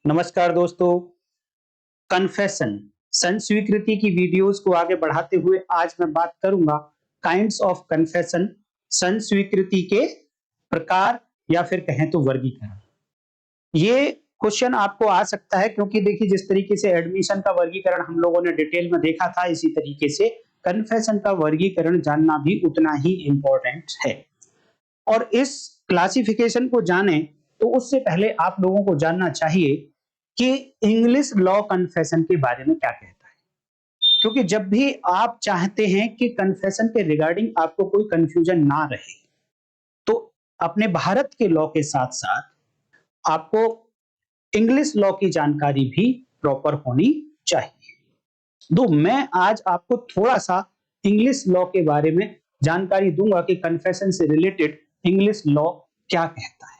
नमस्कार दोस्तों। कन्फेशन संस्वीकृति की वीडियोस को आगे बढ़ाते हुए आज मैं बात करूंगा काइंड्स ऑफ कन्फेशन, संस्वीकृति के प्रकार या फिर कहें तो वर्गीकरण। ये क्वेश्चन आपको आ सकता है क्योंकि देखिए जिस तरीके से एडमिशन का वर्गीकरण हम लोगों ने डिटेल में देखा था, इसी तरीके से कन्फेशन का वर्गीकरण जानना भी उतना ही इंपॉर्टेंट है। और इस क्लासिफिकेशन को जाने तो उससे पहले आप लोगों को जानना चाहिए कि इंग्लिश लॉ कन्फेशन के बारे में क्या कहता है, क्योंकि जब भी आप चाहते हैं कि कन्फेशन के रिगार्डिंग आपको कोई कंफ्यूजन ना रहे तो अपने भारत के लॉ के साथ साथ आपको इंग्लिश लॉ की जानकारी भी प्रॉपर होनी चाहिए। तो मैं आज आपको थोड़ा सा इंग्लिश लॉ के बारे में जानकारी दूंगा कि कन्फेशन से रिलेटेड इंग्लिश लॉ क्या कहता है।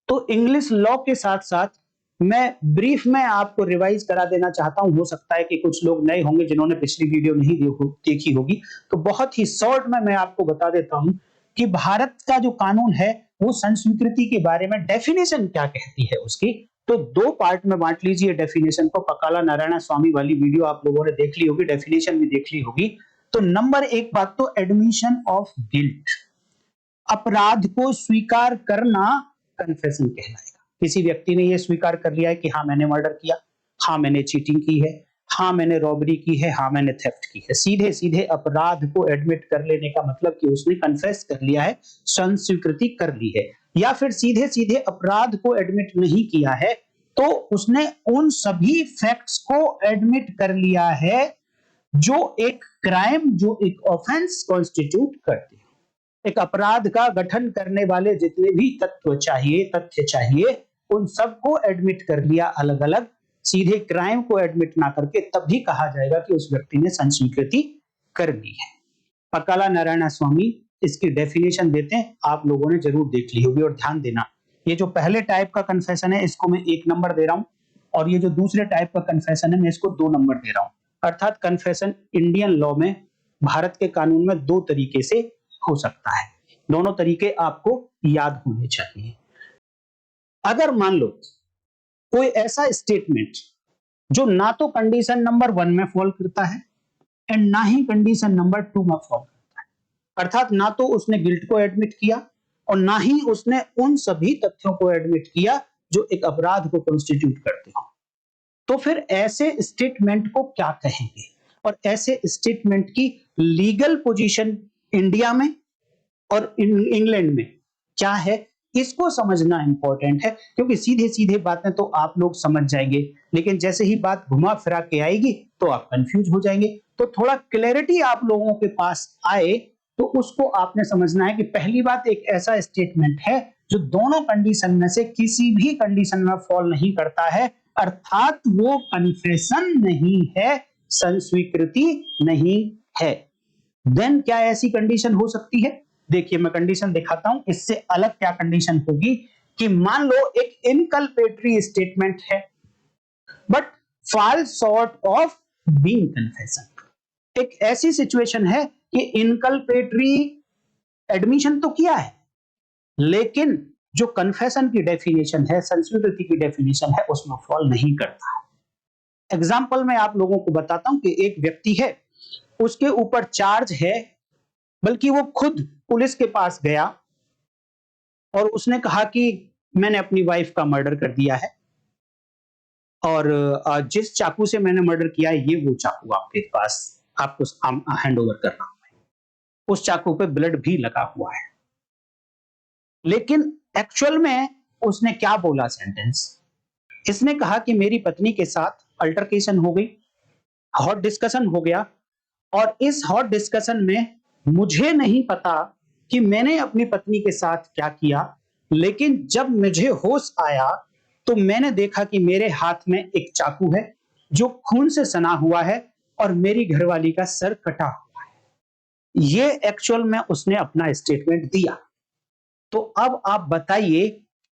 तो इंग्लिश लॉ के साथ साथ मैं ब्रीफ में आपको रिवाइज करा देना चाहता हूं। हो सकता है कि कुछ लोग नए होंगे जिन्होंने पिछली वीडियो नहीं देखी होगी, तो बहुत ही शॉर्ट में मैं आपको बता देता हूं कि भारत का जो कानून है वो संस्वीकृति के बारे में डेफिनेशन क्या कहती है उसकी। तो दो पार्ट में बांट लीजिए डेफिनेशन को। पकाला नारायण स्वामी वाली वीडियो आप लोगों ने देख ली होगी, डेफिनेशन भी देख ली होगी। तो नंबर एक बात तो एडमिशन ऑफ गिल्ट, अपराध को स्वीकार करना कन्फेशन कहलाएगा। किसी व्यक्ति ने यह स्वीकार कर लिया है कि हाँ मैंने मर्डर किया, हाँ मैंने चीटिंग की है, हाँ मैंने रॉबरी की है, हाँ मैंने थेफ्ट की है। सीधे सीधे अपराध को एडमिट कर लेने का मतलब कि उसने कन्फेस कर लिया है, संस्वीकृति कर ली है। या फिर सीधे सीधे अपराध को एडमिट नहीं किया है तो उसने उन सभी फैक्ट्स को एडमिट कर लिया है जो एक क्राइम, जो एक ऑफेंस कॉन्स्टिट्यूट करते हैं। एक अपराध का गठन करने वाले जितने भी तथ्य चाहिए उन सबको एडमिट कर लिया अलग अलग। सीधे क्राइम को एडमिट ना करके तब भी कहा जाएगा कि उस व्यक्ति ने संस्वीकृति कर ली है। पकाला नारायण स्वामी इसकी डेफिनेशन देते हैं, आप लोगों ने जरूर देख ली होगी। और ध्यान देना, ये जो पहले टाइप का कन्फेशन है इसको मैं 1 नंबर दे रहा हूं और ये जो दूसरे टाइप का कन्फेशन है मैं इसको 2 नंबर दे रहा हूं। अर्थात कन्फेशन इंडियन लॉ में, भारत के कानून में 2 तरीके से हो सकता है। दोनों तरीके आपको याद होने चाहिए। अगर मान लो कोई ऐसा स्टेटमेंट जो ना तो कंडीशन नंबर 1 में फॉल करता है एंड ना ही कंडीशन नंबर 2 में फॉल करता है, अर्थात ना तो उसने गिल्ट को एडमिट किया और ना ही उसने उन सभी तथ्यों को एडमिट किया जो एक अपराध को कॉन्स्टिट्यूट करते हो, तो फिर ऐसे स्टेटमेंट को क्या कहेंगे और ऐसे स्टेटमेंट की लीगल पोजीशन इंडिया में और इंग्लैंड में क्या है, इसको समझना इंपॉर्टेंट है। क्योंकि सीधे सीधे बातें तो आप लोग समझ जाएंगे, लेकिन जैसे ही बात घुमा फिरा के आएगी तो आप कंफ्यूज हो जाएंगे। तो थोड़ा क्लैरिटी आप लोगों के पास आए तो उसको आपने समझना है कि पहली बात, एक ऐसा स्टेटमेंट है जो दोनों कंडीशन में से किसी भी कंडीशन में फॉल नहीं करता है, अर्थात वो कन्फेशन नहीं है, संस्वीकृति नहीं है। देन क्या ऐसी कंडीशन हो सकती है? देखिए मैं कंडीशन दिखाता हूं। इससे अलग क्या कंडीशन होगी कि मान लो एक इनकल्पेटरी स्टेटमेंट है but falls short of being confession. एक ऐसी सिचुएशन है कि इनकल्पेटरी एडमिशन तो किया है लेकिन जो कन्फेशन की डेफिनेशन है, संस्वीकृति की डेफिनेशन है, उसमें फॉल नहीं करता है। एग्जाम्पल मैं आप लोगों को बताता हूं कि एक व्यक्ति है, उसके ऊपर चार्ज है, बल्कि वो खुद पुलिस के पास गया और उसने कहा कि मैंने अपनी वाइफ का मर्डर कर दिया है और जिस चाकू से मैंने मर्डर किया है ये वो चाकू आपके पास आपको हैंड ओवर कर रहा हूं। उस चाकू पे ब्लड भी लगा हुआ है। लेकिन एक्चुअल में उसने क्या बोला सेंटेंस? इसने कहा कि मेरी पत्नी के साथ अल्टरकेशन हो गई, हॉट डिस्कशन हो गया और इस हॉट डिस्कशन में मुझे नहीं पता कि मैंने अपनी पत्नी के साथ क्या किया, लेकिन जब मुझे होश आया तो मैंने देखा कि मेरे हाथ में एक चाकू है जो खून से सना हुआ है और मेरी घरवाली का सर कटा हुआ है। ये एक्चुअल में उसने अपना स्टेटमेंट दिया। तो अब आप बताइए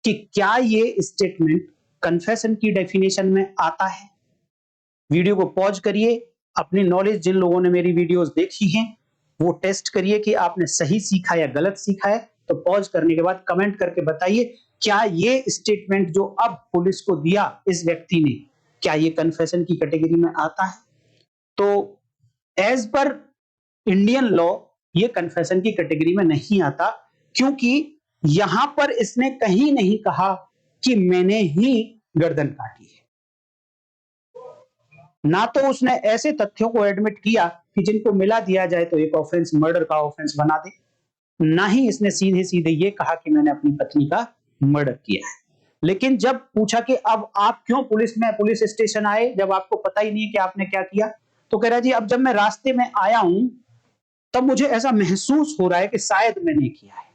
कि क्या ये स्टेटमेंट कन्फेशन की डेफिनेशन में आता है? वीडियो को पॉज करिए, अपनी नॉलेज जिन लोगों ने मेरी वीडियोस देखी हैं वो टेस्ट करिए कि आपने सही सीखा या गलत सीखा है। तो पॉज करने के बाद कमेंट करके बताइए क्या ये स्टेटमेंट जो अब पुलिस को दिया इस व्यक्ति ने, क्या ये कन्फेशन की कैटेगरी में आता है? तो एज पर इंडियन लॉ ये कन्फेशन की कैटेगरी में नहीं आता, क्योंकि यहां पर इसने कहीं नहीं कहा कि मैंने ही गर्दन काटी है। ना तो उसने ऐसे तथ्यों को एडमिट किया कि जिनको मिला दिया जाए तो एक ऑफेंस मर्डर का ऑफेंस बना दे, ना ही इसने सीधे सीधे ये कहा कि मैंने अपनी पत्नी का मर्डर किया है। लेकिन जब पूछा कि अब आप क्यों पुलिस स्टेशन आए जब आपको पता ही नहीं कि आपने क्या किया, तो कह रहा जी अब जब मैं रास्ते में आया हूं तब मुझे ऐसा महसूस हो रहा है कि शायद मैंने किया है।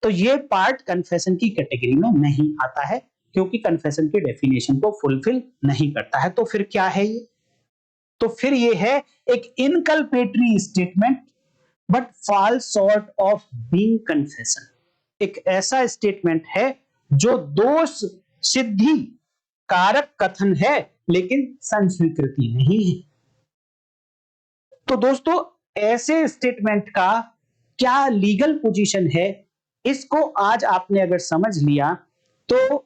तो ये पार्ट कन्फेशन की कैटेगरी में नहीं आता है, क्योंकि कन्फेशन की डेफिनेशन को फुलफिल नहीं करता है। तो फिर क्या है ये? तो फिर ये है एक inculpatory statement but falls short of being confession. एक ऐसा स्टेटमेंट है जो दोष सिद्धि कारक कथन है लेकिन संस्वीकृति नहीं है। तो दोस्तों ऐसे स्टेटमेंट का क्या लीगल पोजीशन है, इसको आज आपने अगर समझ लिया तो,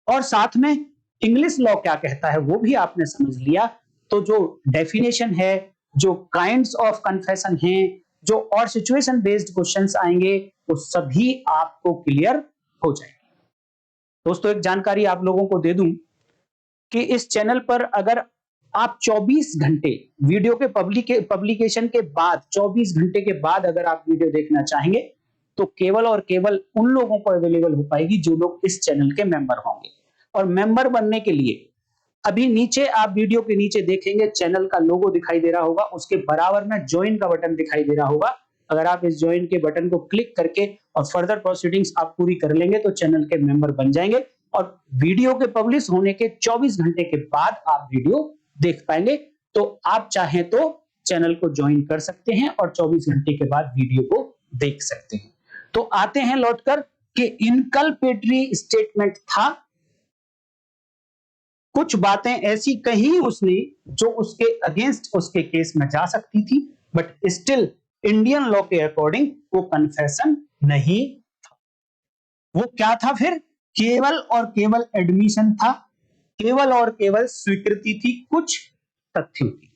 और साथ में इंग्लिश लॉ क्या कहता है वो भी आपने समझ लिया, तो जो डेफिनेशन है, जो काइंड्स ऑफ कन्फेशन है, जो और सिचुएशन बेस्ड क्वेश्चंस आएंगे वो सभी आपको क्लियर हो जाएंगे। दोस्तों एक जानकारी आप लोगों को दे दूं कि इस चैनल पर अगर आप 24 घंटे वीडियो के पब्लिकेशन के बाद 24 घंटे के बाद अगर आप वीडियो देखना चाहेंगे तो केवल और केवल उन लोगों को अवेलेबल हो पाएगी जो लोग इस चैनल के मेंबर होंगे। और मेंबर बनने के लिए अभी नीचे आप वीडियो के नीचे देखेंगे चैनल का लोगो दिखाई दे रहा होगा, उसके बराबर में ज्वाइन का बटन दिखाई दे रहा होगा। अगर आप इस ज्वाइन के बटन को क्लिक करके और फर्दर प्रोसीडिंग्स आप पूरी कर लेंगे तो चैनल के मेंबर बन जाएंगे और वीडियो के पब्लिश होने के 24 घंटे के बाद आप वीडियो देख पाएंगे। तो आप चाहें तो चैनल को ज्वाइन कर सकते हैं और 24 घंटे के बाद वीडियो को देख सकते हैं। तो आते हैं लौटकर कि इनकल्पेटरी स्टेटमेंट था, कुछ बातें ऐसी कही उसने जो उसके अगेंस्ट उसके केस में जा सकती थी, बट स्टिल इंडियन लॉ के अकॉर्डिंग वो कन्फेशन नहीं था। वो क्या था फिर? केवल और केवल एडमिशन था, केवल और केवल स्वीकृति थी कुछ तथ्यों की।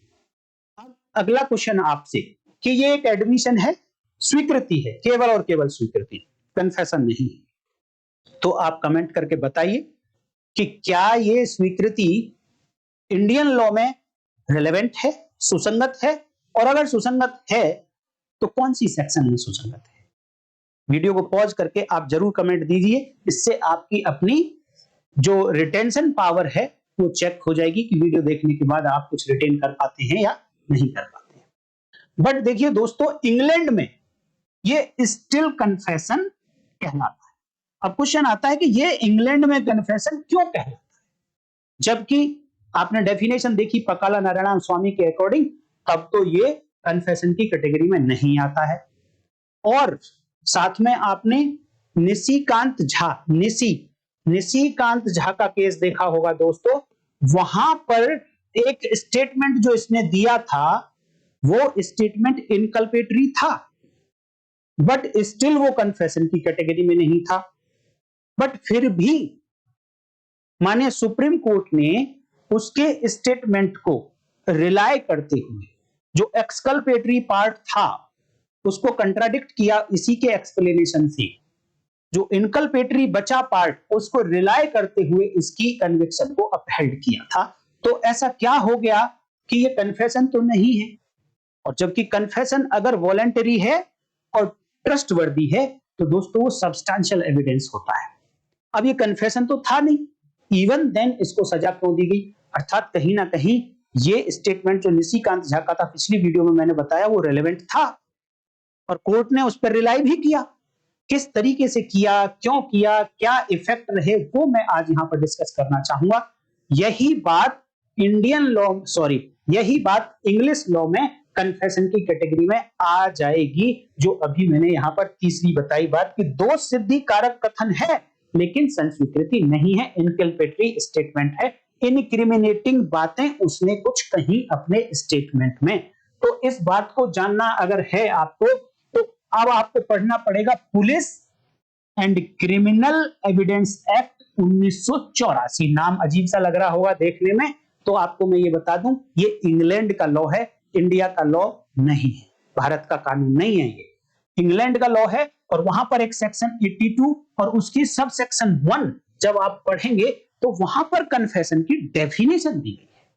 अब अगला क्वेश्चन आपसे कि ये एक एडमिशन है, स्वीकृति है, केवल और केवल स्वीकृति, कन्फेशन नहीं। तो आप कमेंट करके बताइए कि क्या ये स्वीकृति इंडियन लॉ में रिलेवेंट है, सुसंगत है, और अगर सुसंगत है तो कौन सी सेक्शन में सुसंगत है? वीडियो को पॉज करके आप जरूर कमेंट दीजिए, इससे आपकी अपनी जो रिटेंशन पावर है वो चेक हो जाएगी कि वीडियो देखने के बाद आप कुछ रिटेन कर पाते हैं या नहीं कर पाते हैं। बट देखिए दोस्तों, इंग्लैंड में ये स्टिल कन्फेशन कहलाता है। अब क्वेश्चन आता है कि ये इंग्लैंड में कन्फेशन क्यों कहलाता है, जबकि आपने डेफिनेशन देखी पकाला नारायण स्वामी के अकॉर्डिंग, तब तो ये कन्फेशन की कैटेगरी में नहीं आता है। और साथ में आपने निशिकांत झा का केस देखा होगा दोस्तों, वहां पर एक स्टेटमेंट जो इसने दिया था वो स्टेटमेंट इनकल्पेटरी था, बट स्टिल वो कन्फेशन की कैटेगरी में नहीं था। बट फिर भी माननीय सुप्रीम कोर्ट ने उसके स्टेटमेंट को रिलाय करते हुए जो एक्सकल्पेटरी पार्ट था उसको कंट्राडिक्ट किया इसी के एक्सप्लेनेशन से, जो इनकल्पेटरी बचा पार्ट उसको रिलाय करते हुए इसकी कन्विक्शन को अपहेल्ड किया था। तो ऐसा क्या हो गया कि ये कन्फेशन तो नहीं है, और जबकि कन्फेशन अगर वॉलंटरी है और ट्रस्टवर्दी है तो दोस्तों वो सब्सटेंशियल एविडेंस होता है। अब ये कन्फेशन तो था नहीं, इवन देन इसको सजा क्यों दी गई? अर्थात कहीं ना कहीं ये स्टेटमेंट जो निशिकांत झा का था, पिछली वीडियो में मैंने बताया, वो रेलेवेंट था और कोर्ट ने उस पर रिलाई भी किया। किस तरीके से किया, क्यों किया, क्या इफेक्ट रहे, वो मैं आज यहां पर डिस्कस करना चाहूंगा। यही बात यही बात इंग्लिश लॉ में कन्फेशन की कैटेगरी में आ जाएगी, जो अभी मैंने यहां पर तीसरी बताई बात कि दोष सिद्धि कारक कथन है लेकिन संस्वीकृति नहीं है, इनकल्पेटरी स्टेटमेंट है, इनक्रिमिनेटिंग बातें उसने कुछ कही अपने स्टेटमेंट में। तो इस बात को जानना अगर है आपको तो अब आपको पढ़ना पड़ेगा police and criminal evidence act 1984। नाम अजीब सा लग रहा होगा देखने में, तो आपको मैं ये बता दूं, ये इंग्लैंड का लॉ है, इंडिया का लॉ नहीं है, भारत का कानून नहीं है, ये इंग्लैंड का लॉ है। और वहां पर एक सेक्शन 82 और उसकी सब सेक्शन 1 जब आप पढ़ेंगे तो वहां पर कन्फेशन की डेफिनेशन दी गई है।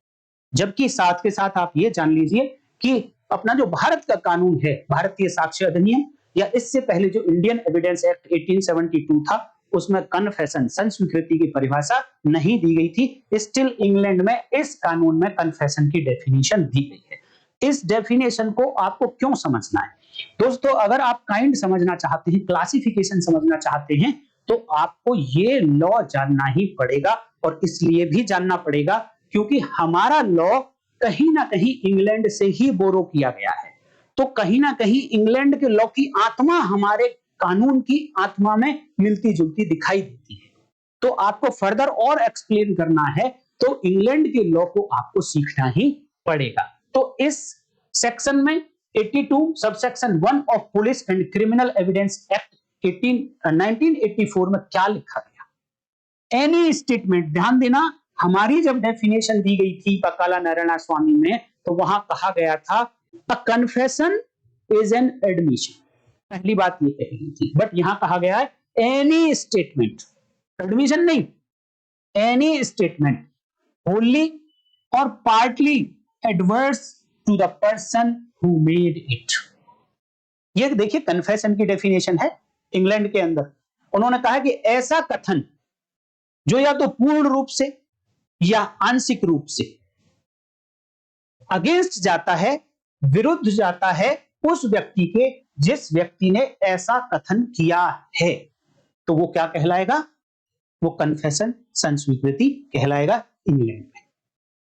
जबकि साथ के साथ आप ये जान लीजिए कि अपना जो भारत का कानून है, भारतीय साक्ष्य अधिनियम, या इससे पहले जो इंडियन एविडेंस एक्ट 1872 था, उसमें कन्फेशन संस्वीकृति की परिभाषा नहीं दी गई थी। स्टिल इंग्लैंड में इस कानून में कन्फेशन की डेफिनेशन दी गई है। इस डेफिनेशन को आपको क्यों समझना है दोस्तों? अगर आप काइंड समझना चाहते हैं, क्लासिफिकेशन समझना चाहते हैं, तो आपको ये लॉ जानना ही पड़ेगा। और इसलिए भी जानना पड़ेगा क्योंकि हमारा लॉ कहीं ना कहीं इंग्लैंड से ही बोरो किया गया है। तो कहीं ना कहीं इंग्लैंड के लॉ की आत्मा हमारे कानून की आत्मा में मिलती जुलती दिखाई देती है। तो आपको फर्दर और एक्सप्लेन करना है तो इंग्लैंड के लॉ को आपको सीखना ही पड़ेगा। तो इस सेक्शन में 82 subsection 1 of police and criminal evidence act 1984 में क्या लिखा गया? एनी स्टेटमेंट, ध्यान देना, हमारी जब डेफिनेशन दी गई थी पकाला नारायण स्वामी में, तो वहां कहा गया था अ कन्फेशन इज एन एडमिशन। पहली बात ये कही गई थी, बट यहां कहा गया है एनी स्टेटमेंट, एडमिशन नहीं, एनी स्टेटमेंट होली और partly adverse to the person who made it. ये देखिए कन्फेशन की डेफिनेशन है इंग्लैंड के अंदर। उन्होंने कहा कि ऐसा कथन जो या तो पूर्ण रूप से या आंशिक रूप से अगेंस्ट जाता है, विरुद्ध जाता है उस व्यक्ति के जिस व्यक्ति ने ऐसा कथन किया है, तो वो क्या कहलाएगा? वो कन्फेशन संस्वीकृति कहलाएगा इंग्लैंड में।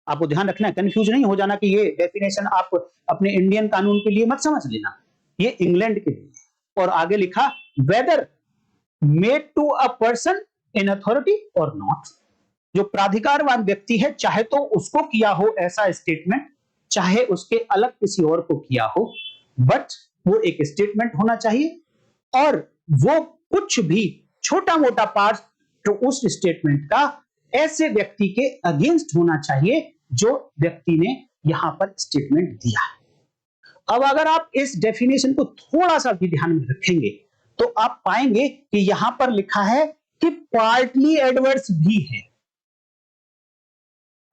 आपको ध्यान रखना है, कंफ्यूज नहीं हो जाना कि ये डेफिनेशन आप अपने इंडियन कानून के लिए मत समझ लेना, ये इंग्लैंड के लिए। और आगे लिखा whether made to a person in authority और नॉट। जो प्राधिकारवान व्यक्ति है, चाहे तो उसको किया हो ऐसा स्टेटमेंट, चाहे उसके अलग किसी और को किया हो, बट वो एक स्टेटमेंट होना चाहिए और वो कुछ भी छोटा मोटा पार्ट तो उस स्टेटमेंट का ऐसे व्यक्ति के अगेंस्ट होना चाहिए जो व्यक्ति ने यहां पर स्टेटमेंट दिया है। अब अगर आप इस डेफिनेशन को थोड़ा सा भी ध्यान में रखेंगे तो आप पाएंगे कि यहां पर लिखा है कि पार्टली एडवर्स भी है।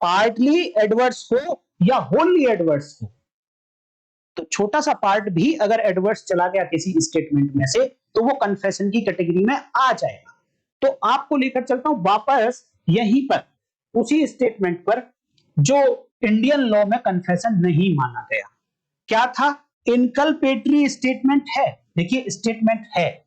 पार्टली एडवर्स हो या होली एडवर्स हो, तो छोटा सा पार्ट भी अगर एडवर्स चला गया किसी स्टेटमेंट में से तो वो कन्फेशन की कैटेगरी में आ जाएगा। तो आपको लेकर चलता हूं वापस यहीं पर उसी स्टेटमेंट पर जो इंडियन लॉ में कन्फेशन नहीं माना गया। क्या था? इनकल्पेटरी स्टेटमेंट है। देखिए स्टेटमेंट है,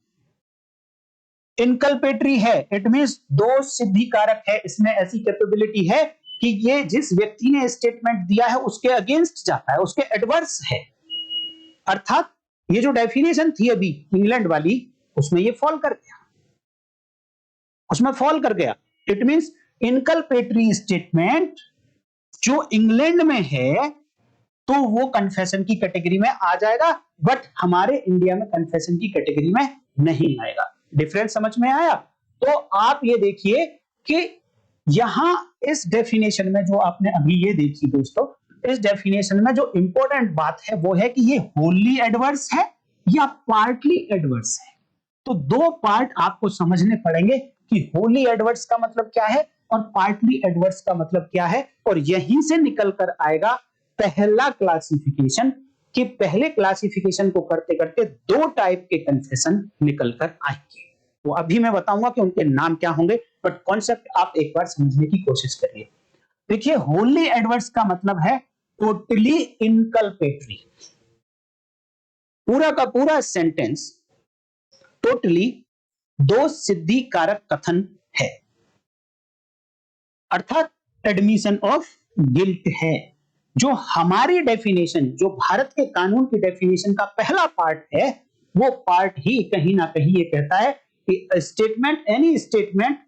इनकल्पेटरी है, इट मींस दोष सिद्धि कारक है, इसमें ऐसी कैपेबिलिटी है कि ये जिस व्यक्ति ने स्टेटमेंट दिया है उसके अगेंस्ट जाता है, उसके एडवर्स है। अर्थात ये जो डेफिनेशन थी अभी इंग्लैंड वाली, उसमें ये फॉल कर गया, उसमें फॉल कर गया। इट मींस इनकल्पेटरी स्टेटमेंट जो इंग्लैंड में है तो वो कन्फेशन की कैटेगरी में आ जाएगा, बट हमारे इंडिया में कन्फेशन की कैटेगरी में नहीं आएगा। डिफरेंस समझ में आया? तो आप ये देखिए कि यहां इस डेफिनेशन में जो आपने अभी ये देखी दोस्तों, इस डेफिनेशन में जो इंपॉर्टेंट बात है वो है कि ये होली एडवर्स है या पार्टली एडवर्स है। तो दो पार्ट आपको समझने पड़ेंगे कि होली एडवर्स का मतलब क्या है और पार्टली एडवर्स का मतलब क्या है, और यहीं से निकल कर आएगा पहला क्लासिफिकेशन, कि पहले क्लासिफिकेशन को करते करते दो टाइप के कन्फेशन निकल कर आएंगे। तो अभी मैं बताऊंगा कि उनके नाम क्या होंगे, बट कॉन्सेप्ट आप एक बार समझने की कोशिश करिए। देखिए होली एडवर्स का मतलब है टोटली इनकल्पेटरी। पूरा का पूरा सेंटेंस टोटली दोष सिद्धि कारक कथन है, अर्थात एडमिशन ऑफ गिल्ट है। जो हमारी डेफिनेशन, जो भारत के कानून की डेफिनेशन का पहला पार्ट है, वो पार्ट ही कहीं ना कहीं ये कहता है कि statement, any statement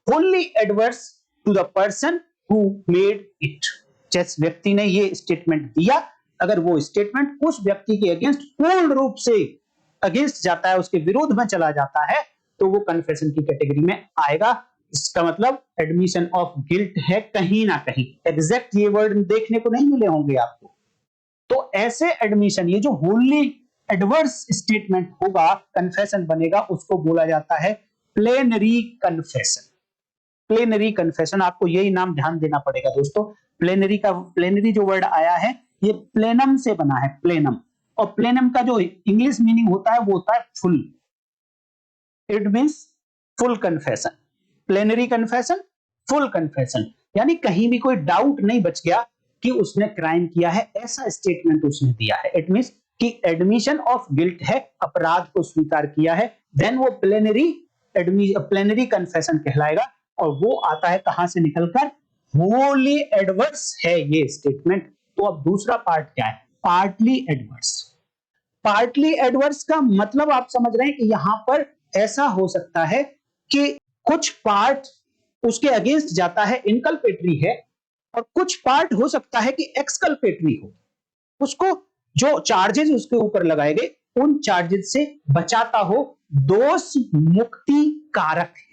only adverse to the person who made it. जिस व्यक्ति ने ये स्टेटमेंट दिया, अगर वो स्टेटमेंट उस व्यक्ति के अगेंस्ट पूर्ण रूप से अगेंस्ट जाता है, उसके विरोध में चला जाता है, तो वो कन्फेशन की कैटेगरी में आएगा। इसका मतलब एडमिशन ऑफ गिल्ट है कहीं ना कहीं। एग्जैक्ट ये वर्ड देखने को नहीं मिले होंगे आपको। तो ऐसे एडमिशन, ये जो होनली एडवर्स स्टेटमेंट होगा, कन्फेशन बनेगा, उसको बोला जाता है प्लेनरी कन्फेशन। प्लेनरी कन्फेशन, आपको यही नाम ध्यान देना पड़ेगा दोस्तों। प्लेनरी जो वर्ड आया है ये प्लेनम से बना है, प्लेनम। और प्लेनम का जो इंग्लिश मीनिंग होता है वो होता है full. It means full confession. Plenary confession, full confession, यानी कहीं भी कोई डाउट नहीं बच गया कि उसने क्राइम किया है, ऐसा स्टेटमेंट उसने दिया है। इट मींस कि एडमिशन ऑफ गिल्ट है, अपराध को स्वीकार किया है, देन वो प्लेनरी कन्फेशन कहलाएगा। और वो आता है कहां से निकलकर, होली एडवर्स है ये स्टेटमेंट। तो अब दूसरा पार्ट क्या है, पार्टली एडवर्स। पार्टली एडवर्स का मतलब आप समझ रहे हैं कि यहां पर ऐसा हो सकता है कि कुछ पार्ट उसके अगेंस्ट जाता है, इनकल्पेटरी है, और कुछ पार्ट हो सकता है कि एक्सकल्पेटरी हो, उसको जो चार्जेस उसके ऊपर लगाए गए उन चार्जेस से बचाता हो, दोष मुक्ति कारक है।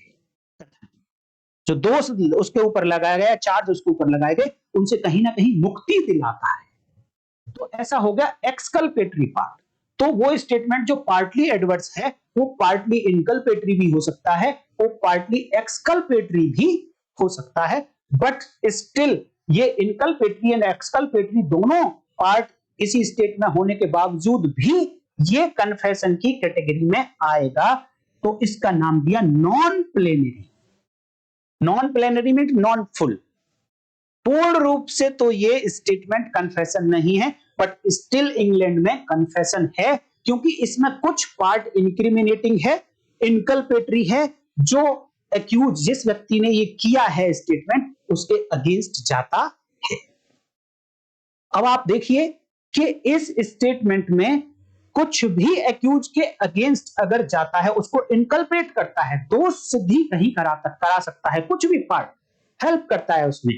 जो दोष उसके ऊपर लगाया गया, चार्ज उसके ऊपर लगाए गए, उनसे कहीं ना कहीं मुक्ति दिलाता है। तो ऐसा हो गया एक्सकल्पेटरी पार्ट। तो वो स्टेटमेंट जो पार्टली एडवर्स है वो पार्टली इनकल्पेटरी भी हो सकता है, वो पार्टली एक्सकल्पेटरी भी हो सकता है, बट स्टिल ये इनकल्पेटरी एंड एक्सकल्पेटरी दोनों पार्ट इसी स्टेट में होने के बावजूद भी ये कन्फेशन की कैटेगरी में आएगा। तो इसका नाम दिया non plenary. Non plenary mean non full. पूर्ण रूप से तो ये स्टेटमेंट कन्फेशन नहीं है, बट स्टिल इंग्लैंड में कन्फेशन है, क्योंकि इसमें कुछ पार्ट इंक्रिमिनेटिंग है, इनकल्पेटरी है, जो एक्यूज जिस व्यक्ति ने ये किया है स्टेटमेंट उसके अगेंस्ट जाता है। अब आप देखिए कि इस स्टेटमेंट में कुछ भी एक्यूज के अगेंस्ट अगर जाता है, उसको इनकल्पेट करता है, दोष सिद्धि कहीं करा सकता है, कुछ भी पार्ट हेल्प करता है उसमें,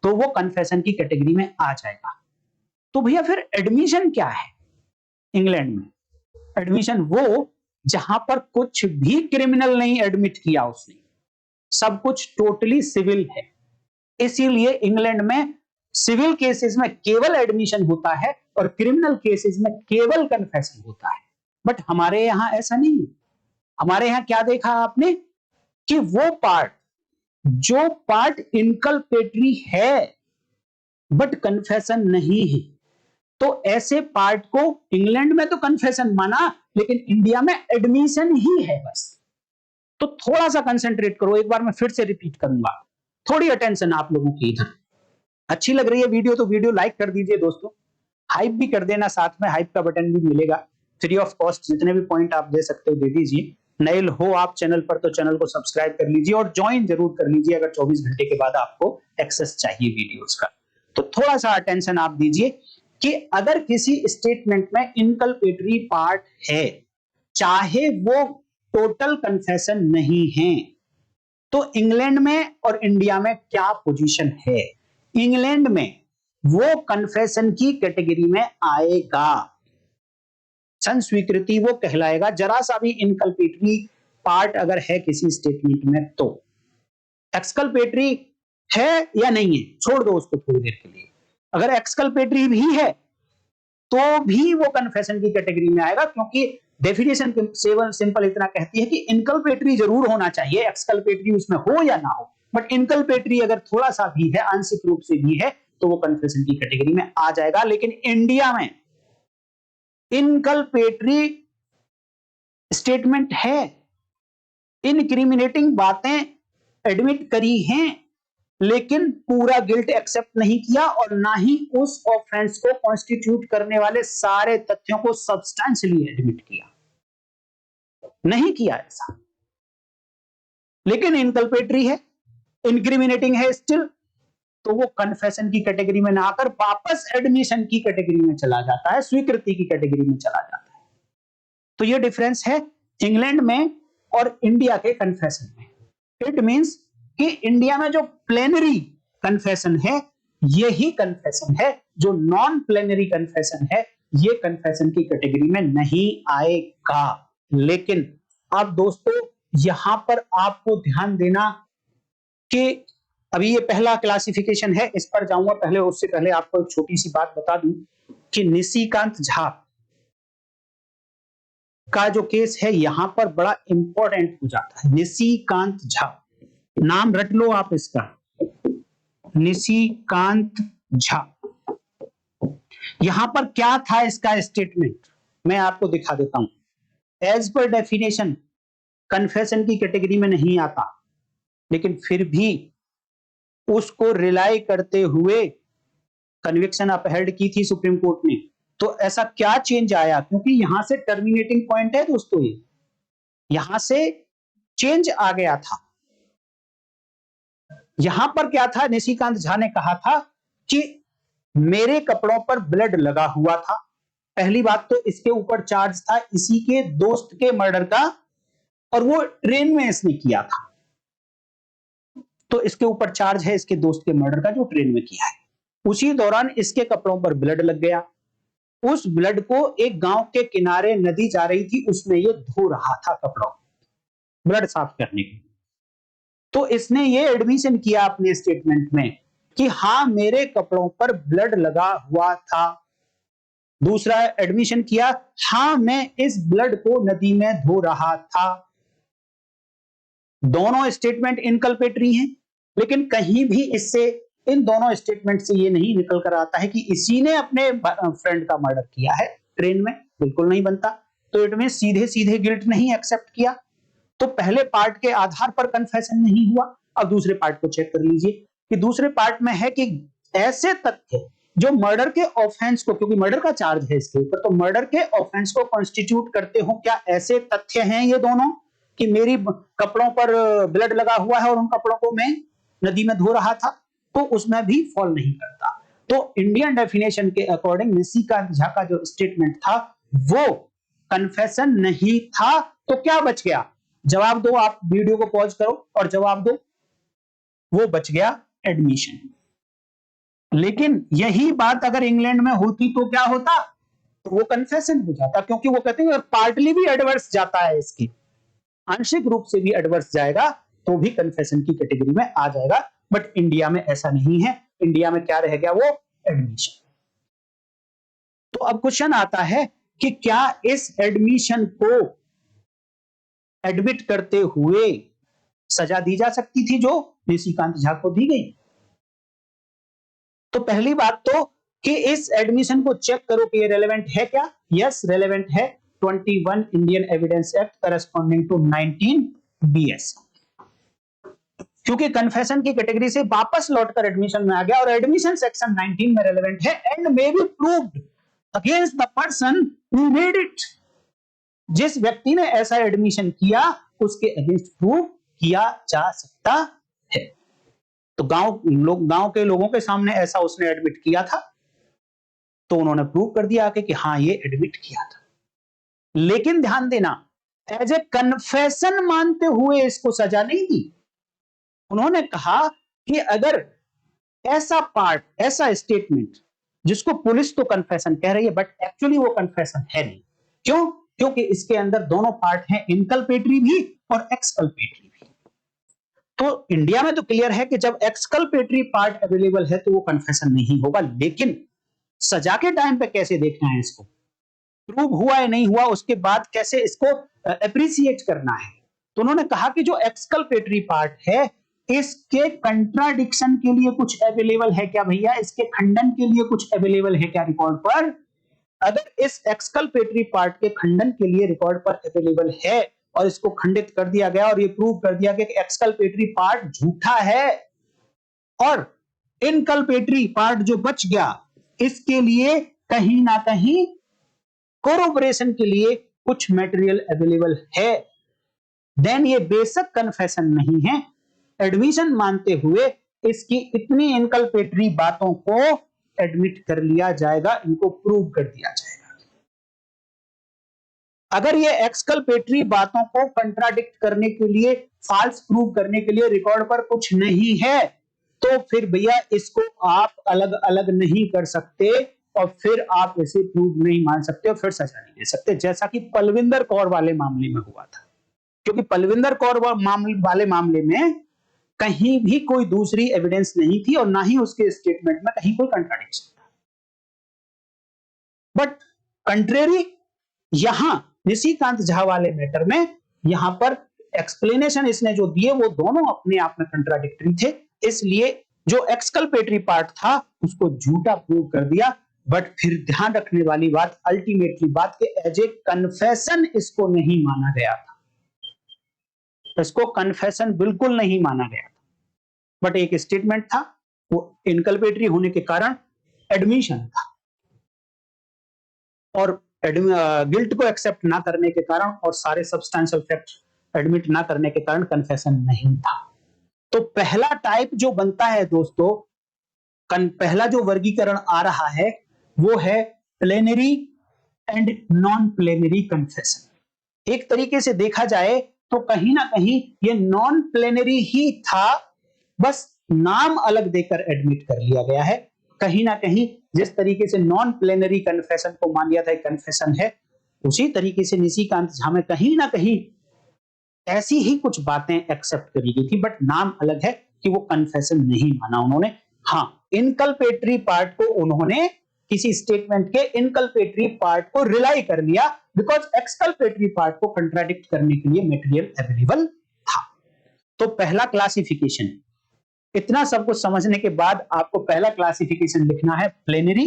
तो वो कन्फेशन की कैटेगरी में आ जाएगा। तो भैया फिर एडमिशन क्या है इंग्लैंड में? एडमिशन वो जहां पर कुछ भी क्रिमिनल नहीं एडमिट किया उसने, सब कुछ टोटली सिविल है। इसीलिए इंग्लैंड में सिविल केसेस में केवल एडमिशन होता है और क्रिमिनल केसेस में केवल कन्फेशन होता है। बट हमारे यहां ऐसा नहीं है। हमारे यहां क्या देखा आपने कि वो पार्ट, जो पार्ट इनकल्पेटरी है बट कन्फेशन नहीं है, तो ऐसे पार्ट को इंग्लैंड में तो कन्फेशन माना, लेकिन इंडिया में एडमिशन ही है बस। तो थोड़ा सा कंसंट्रेट करो, एक बार मैं फिर से रिपीट करूंगा, थोड़ी अटेंशन आप लोगों की इधर। अच्छी लग रही है वीडियो तो वीडियो लाइक कर दीजिए दोस्तों, हाइप भी कर देना, साथ में हाइप का बटन भी मिलेगा, फ्री ऑफ कॉस्ट जितने भी पॉइंट आप दे सकते हो दे दीजिए। नए हो आप चैनल पर तो चैनल को सब्सक्राइब कर लीजिए और ज्वाइन जरूर कर लीजिए अगर 24 घंटे के बाद आपको एक्सेस चाहिए वीडियोस का। तो थोड़ा सा अटेंशन आप दीजिए कि अगर किसी स्टेटमेंट में इनकल्पेटरी पार्ट है, चाहे वो टोटल कन्फेशन नहीं है, तो इंग्लैंड में और इंडिया में क्या पोजीशन है? इंग्लैंड में वो कन्फेशन की कैटेगरी में आएगा, संस्वीकृति वो कहलाएगा। जरा सा भी इनकल्पेटरी पार्ट अगर है किसी स्टेटमेंट में, तो एक्सकल्पेटरी है या नहीं है छोड़ दो उसको थोड़ी देर के लिए, अगर एक्सकल्पेटरी भी है तो भी वो कन्फेशन की कैटेगरी में आएगा, क्योंकि डेफिनेशन सिंपल इतना कहती है कि इनकल्पेटरी जरूर होना चाहिए, एक्सकल्पेटरी उसमें हो या ना हो, बट इनकल्पेटरी अगर थोड़ा सा भी है, आंशिक रूप से भी है, तो वो कन्फेशन की कैटेगरी में आ जाएगा। लेकिन इंडिया में इनकल्पेटरी स्टेटमेंट है, इनक्रिमिनेटिंग बातें एडमिट करी हैं, लेकिन पूरा गिल्ट एक्सेप्ट नहीं किया और ना ही उस ऑफेंस को कॉन्स्टिट्यूट करने वाले सारे तथ्यों को सब्सटेंशियली एडमिट किया, नहीं किया ऐसा, लेकिन इनकल्पेटरी है, इनक्रिमिनेटिंग है स्टिल, तो वो कन्फेशन की कैटेगरी में ना आकर वापस एडमिशन की कैटेगरी में चला जाता है, स्वीकृति की कैटेगरी में चला जाता है। तो ये डिफरेंस है इंग्लैंड में और इंडिया के कन्फेशन में। इट मींस कि इंडिया में जो प्लेनरी कन्फेशन है यही कन्फेशन है, जो नॉन प्लेनरी कन्फेशन है ये कन्फेशन की कैटेगरी में नहीं आएगा। लेकिन अब दोस्तों यहां पर आपको ध्यान देना कि अभी ये पहला क्लासिफिकेशन है, इस पर जाऊंगा, पहले उससे पहले आपको एक छोटी सी बात बता दूं कि निशिकांत झा का जो केस है यहां पर बड़ा इंपॉर्टेंट हो जाता है। निशिकांत झा, नाम रट लो आप इसका, निशिकांत झा। यहां पर क्या था इसका स्टेटमेंट, मैं आपको दिखा देता हूं। एज पर डेफिनेशन कन्फेशन की कैटेगरी में नहीं आता, लेकिन फिर भी उसको रिलाई करते हुए कन्विक्शन अपहेल्ड की थी सुप्रीम कोर्ट ने। तो ऐसा क्या चेंज आया, क्योंकि यहां से टर्मिनेटिंग पॉइंट है दोस्तों, ये यहां से चेंज आ गया था। यहां पर क्या था, निशिकांत झा ने कहा था कि मेरे कपड़ों पर ब्लड लगा हुआ था। पहली बात तो इसके ऊपर चार्ज था इसी के दोस्त के मर्डर का, और वो ट्रेन में इसने किया था, तो इसके ऊपर चार्ज है इसके दोस्त के मर्डर का जो ट्रेन में किया है। उसी दौरान इसके कपड़ों पर ब्लड लग गया। उस ब्लड को एक गांव के किनारे नदी जा रही थी, उसमें ये धो रहा था कपड़ों, ब्लड साफ करने के लिए। तो इसने ये एडमिशन किया अपने स्टेटमेंट में कि हां मेरे कपड़ों पर ब्लड लगा हुआ था। दूसरा एडमिशन किया, हां मैं इस ब्लड को नदी में धो रहा था। दोनों स्टेटमेंट इनकल्पेटरी हैं, लेकिन कहीं भी इससे, इन दोनों स्टेटमेंट से ये नहीं निकल कर आता है कि इसी ने अपने फ्रेंड का मर्डर किया है ट्रेन में, बिल्कुल नहीं बनता। तो इट में सीधे सीधे गिल्ट नहीं एक्सेप्ट किया। तो पहले पार्ट के आधार पर कन्फेशन नहीं हुआ। अब दूसरे पार्ट को चेक कर लीजिए कि दूसरे पार्ट में है कि ऐसे तथ्य जो मर्डर के ऑफेंस को, क्योंकि मर्डर का चार्ज है इसके ऊपर, तो मर्डर के ऑफेंस को कॉन्स्टिट्यूट करते हो, क्या ऐसे तथ्य हैं ये दोनों कि मेरी कपड़ों पर ब्लड लगा हुआ है और उन कपड़ों को मैं नदी में धो रहा था, तो उसमें भी फॉल नहीं करता। तो इंडियन डेफिनेशन के अकॉर्डिंग निशिकांत झा का जो स्टेटमेंट था वो कन्फेशन नहीं था। तो क्या बच गया, जवाब दो, आप वीडियो को पॉज करो और जवाब दो। वो बच गया एडमिशन। लेकिन यही बात अगर इंग्लैंड में होती तो क्या होता, तो वो कन्फेशन हो जाता, क्योंकि वो कहते हैं पार्टली भी एडवर्स जाता है, इसकी आंशिक रूप से भी एडवर्स जाएगा तो भी कन्फेशन की कैटेगरी में आ जाएगा। बट इंडिया में ऐसा नहीं है, इंडिया में क्या रह गया, वो एडमिशन। तो अब क्वेश्चन आता है कि क्या इस एडमिशन को एडमिट करते हुए सजा दी जा सकती थी जो निशिकांत झा को दी गई। तो पहली बात तो कि इस एडमिशन को चेक करो कि ये रेलेवेंट है क्या। यस रेलेवेंट है, 21 Indian Evidence Act corresponding to 19 BS, क्योंकि कन्फेशन की कैटेगरी से वापस लौटकर एडमिशन में आ गया और एडमिशन सेक्शन 19 में रेलेवेंट है and may be proved against the person who made it. जिस व्यक्ति ने ऐसा एडमिशन किया उसके अगेंस्ट प्रूव किया जा सकता है। तो गांव के लोगों के सामने ऐसा उसने एडमिट किया था, तो उन्होंने प्रूव कर दिया कि हाँ ये एडमिट किया था। लेकिन ध्यान देना, एज ए कन्फेशन मानते हुए इसको सजा नहीं दी। उन्होंने कहा कि अगर ऐसा पार्ट, ऐसा स्टेटमेंट जिसको पुलिस तो कन्फेशन कह रही है बट एक्चुअली वो कन्फेशन है नहीं। क्यों? क्योंकि इसके अंदर दोनों पार्ट हैं, इनकल्पेटरी भी और एक्सकल्पेटरी भी। तो इंडिया में तो क्लियर है कि जब एक्सकल्पेटरी पार्ट अवेलेबल है तो वो कन्फेशन नहीं होगा, लेकिन सजा के टाइम पे कैसे देखना है इसको, प्रूव हुआ या नहीं हुआ उसके बाद कैसे इसको एप्रिसिएट करना है। तो उन्होंने कहा कि जो एक्सकल्पेटरी पार्ट है इसके कंट्राडिक्शन के लिए कुछ अवेलेबल है क्या भैया, इसके खंडन के लिए कुछ अवेलेबल है क्या रिकॉर्ड पर। अगर इस एक्सकल्पेटरी पार्ट के खंडन के लिए रिकॉर्ड पर अवेलेबल है और इसको खंडित कर दिया गया और ये प्रूव कर दिया गया कि एक्सकल्पेटरी पार्ट झूठा है और इनकल्पेटरी पार्ट जो बच गया इसके लिए कहीं ना कहीं कोरोबोरेशन के लिए कुछ मटेरियल अवेलेबल है, देन ये बेशक कन्फेशन नहीं है। एडमिशन मानते हुए इसकी इतनी इनकल्पेटरी बातों को एडमिट कर लिया जाएगा, इनको प्रूव कर दिया जाएगा। अगर ये एक्सकल्पेटरी बातों को कंट्राडिक्ट करने के लिए, फॉल्स प्रूव करने के लिए रिकॉर्ड पर कुछ नहीं है, तो फिर भैया इसको आप अलग अलग नहीं कर सकते और फिर आप इसे प्रूव नहीं मान सकते और फिर सजा नहीं दे सकते, जैसा कि पलविंदर कौर वाले मामले में हुआ था। क्योंकि पलविंदर कौर वाले मामले में कहीं भी कोई दूसरी एविडेंस नहीं थी और ना ही उसके स्टेटमेंट में कहीं कोई कंट्राडिक्शन था। बट कंट्रेरी यहां निशिकांत झा वाले मैटर में यहां पर एक्सप्लेनेशन इसने जो दिए वो दोनों अपने आप में कंट्राडिक्टरी थे, इसलिए जो एक्सकल्पेटरी पार्ट था उसको झूठा प्रूव कर दिया। बट फिर ध्यान रखने वाली बात, अल्टीमेटली बात के एज ए कन्फेशन इसको नहीं माना गया था, इसको कन्फेशन बिल्कुल नहीं माना गया था, बट एक स्टेटमेंट था, वो इनकल्पेटरी होने के कारण एडमिशन था, और गिल्ट को एक्सेप्ट ना करने के कारण और सारे सब्सटेंशियल फैक्ट एडमिट ना करने के कारण कन्फेशन नहीं था। तो पहला टाइप जो बनता है दोस्तों, पहला जो वर्गीकरण आ रहा है वो है plenary and non plenary confession. एक तरीके से देखा जाए तो कहीं ना कहीं ये नॉन प्लेनरी ही था, बस नाम अलग देकर एडमिट कर लिया गया है। कहीं ना कहीं जिस तरीके से नॉन प्लेनरी कन्फेशन को मान लिया था कन्फेशन है, उसी तरीके से निशिकांत झा में कहीं ना कहीं ऐसी ही कुछ बातें एक्सेप्ट करी गई थी, बट नाम अलग है कि वो कन्फेशन नहीं माना उन्होंने। हाँ, इनकल्पेटरी पार्ट को उन्होंने किसी स्टेटमेंट के इनकल्पेटरी पार्ट को रिलाई कर लिया, बिकॉज एक्सकल्पेटरी पार्ट को कंट्राडिक्ट करने के लिए मटेरियल अवेलेबल था। तो पहला क्लासिफिकेशन, इतना सब कुछ समझने के बाद आपको पहला क्लासिफिकेशन लिखना है plenary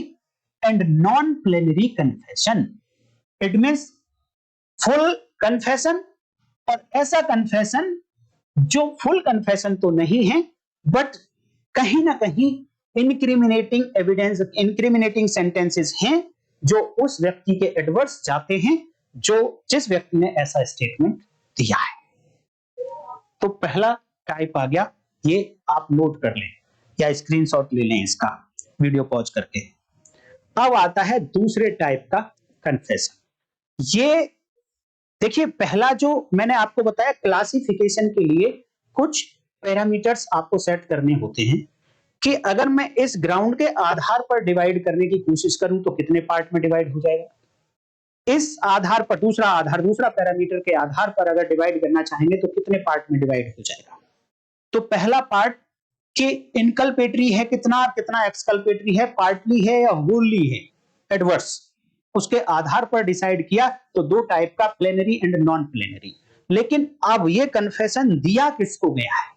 and non plenary confession. It means full confession और ऐसा कन्फेशन जो फुल कन्फेशन तो नहीं है, बट कहीं ना कहीं इंक्रिमिनेटिंग एविडेंस, इंक्रिमिनेटिंग सेंटेंसेस हैं जो उस व्यक्ति के एडवर्स जाते हैं, जो जिस व्यक्ति ने ऐसा स्टेटमेंट दिया है। तो पहला टाइप आ गया, ये आप नोट कर लें या स्क्रीनशॉट ले लें इसका वीडियो पॉज करके। अब आता है दूसरे टाइप का कन्फेशन। ये देखिए, पहला जो मैंने आपको बताया, क्लासिफिकेशन के लिए कुछ पैरामीटर्स आपको सेट करने होते हैं कि अगर मैं इस ग्राउंड के आधार पर डिवाइड करने की कोशिश करूं तो कितने पार्ट में डिवाइड हो जाएगा। इस आधार पर दूसरा पैरामीटर के आधार पर अगर डिवाइड करना चाहेंगे तो कितने पार्ट में डिवाइड हो जाएगा। तो पहला पार्ट कि इनकल्पेटरी है कितना, कितना एक्सकल्पेटरी है, पार्टली है या होली है, एडवर्स, उसके आधार पर डिसाइड किया। तो दो टाइप का, प्लेनरी एंड नॉन प्लेनरी। लेकिन अब ये कन्फेशन दिया किसको गया है,